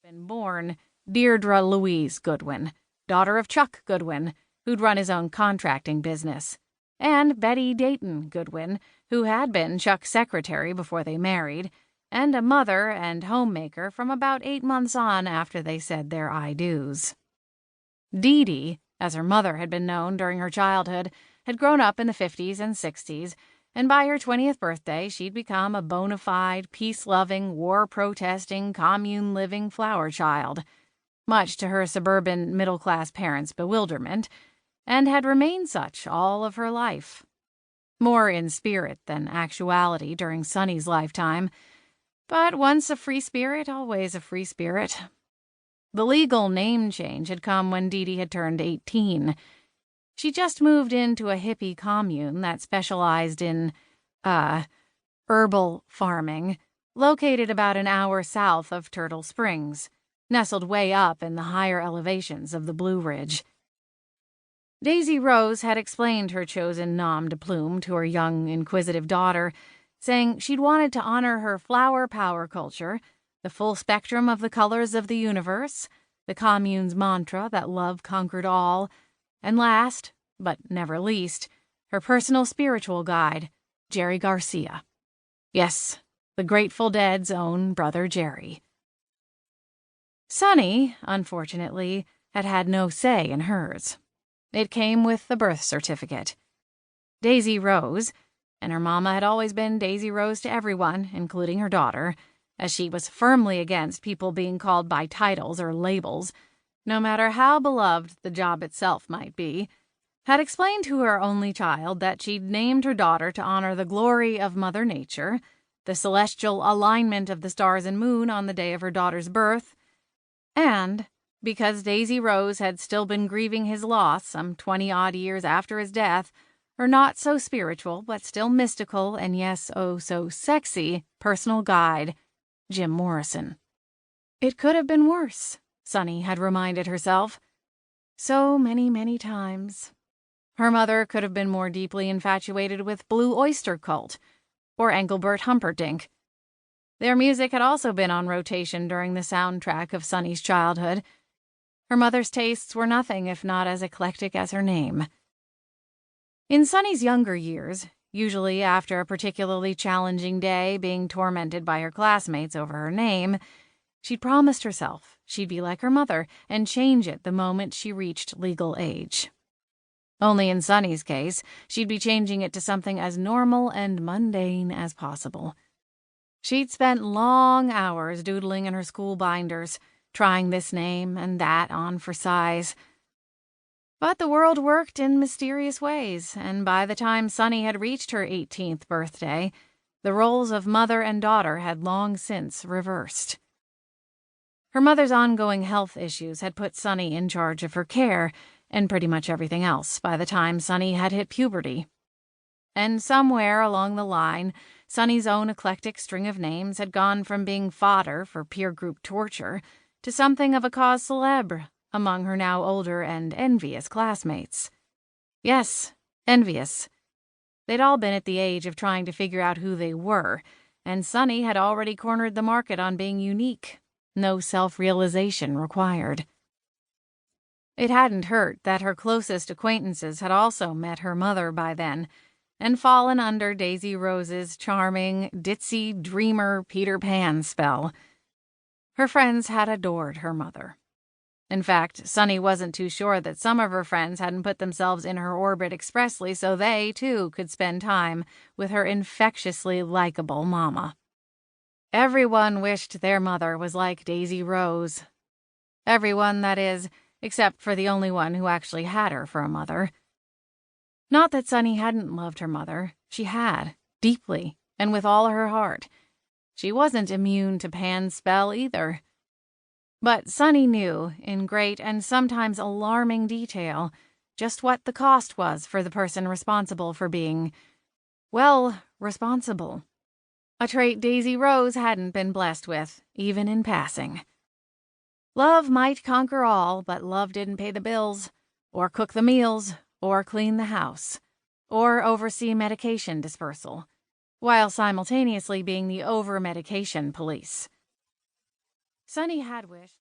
been born Deirdre Louise Goodwin, daughter of Chuck Goodwin, who'd run his own contracting business, and Betty Dayton Goodwin, who had been Chuck's secretary before they married, and a mother and homemaker from about 8 months on after they said their I do's. Dee Dee, as her mother had been known during her childhood, had grown up in the 50s and 60s, and by her 20th birthday she'd become a bona fide, peace-loving, war-protesting, commune-living flower child, much to her suburban middle-class parents' bewilderment, and had remained such all of her life. More in spirit than actuality during Sonny's lifetime, but once a free spirit, always a free spirit. The legal name change had come when Dee Dee had turned 18. She just moved into a hippie commune that specialized in, herbal farming, located about an hour south of Turtle Springs, nestled way up in the higher elevations of the Blue Ridge. Daisy Rose had explained her chosen nom de plume to her young, inquisitive daughter, saying she'd wanted to honor her flower power culture, the full spectrum of the colors of the universe, the commune's mantra that love conquered all, and last, but never least, her personal spiritual guide, Jerry Garcia. Yes, the Grateful Dead's own brother Jerry. Sonny, unfortunately, had had no say in hers. It came with the birth certificate. Daisy Rose, and her mama had always been Daisy Rose to everyone, including her daughter, as she was firmly against people being called by titles or labels, no matter how beloved the job itself might be, had explained to her only child that she'd named her daughter to honor the glory of Mother Nature, the celestial alignment of the stars and moon on the day of her daughter's birth, and because Daisy Rose had still been grieving his loss some 20-odd years after his death, her not-so-spiritual but still mystical and yes, oh so sexy personal guide, Jim Morrison. It could have been worse, Sonny had reminded herself. So many, many times. Her mother could have been more deeply infatuated with Blue Oyster Cult or Engelbert Humperdinck. Their music had also been on rotation during the soundtrack of Sonny's childhood. Her mother's tastes were nothing if not as eclectic as her name. In Sonny's younger years, usually after a particularly challenging day being tormented by her classmates over her name, she'd promised herself she'd be like her mother and change it the moment she reached legal age. Only in Sonny's case, she'd be changing it to something as normal and mundane as possible. She'd spent long hours doodling in her school binders, trying this name and that on for size. But the world worked in mysterious ways, and by the time Sonny had reached her 18th birthday, the roles of mother and daughter had long since reversed. Her mother's ongoing health issues had put Sonny in charge of her care and pretty much everything else by the time Sonny had hit puberty. And somewhere along the line, Sonny's own eclectic string of names had gone from being fodder for peer group torture to something of a cause célèbre among her now older and envious classmates. Yes, envious. They'd all been at the age of trying to figure out who they were, and Sonny had already cornered the market on being unique, no self-realization required. It hadn't hurt that her closest acquaintances had also met her mother by then, and fallen under Daisy Rose's charming, ditzy, dreamer Peter Pan spell. Her friends had adored her mother. In fact, Sonny wasn't too sure that some of her friends hadn't put themselves in her orbit expressly so they, too, could spend time with her infectiously likable mama. Everyone wished their mother was like Daisy Rose. Everyone, that is, except for the only one who actually had her for a mother. Not that Sonny hadn't loved her mother. She had, deeply, and with all her heart. She wasn't immune to Pan's spell either. But Sonny knew, in great and sometimes alarming detail, just what the cost was for the person responsible for being, well, responsible. A trait Daisy Rose hadn't been blessed with, even in passing. Love might conquer all, but love didn't pay the bills, or cook the meals, or clean the house, or oversee medication dispersal, while simultaneously being the over-medication police. Sonny had wished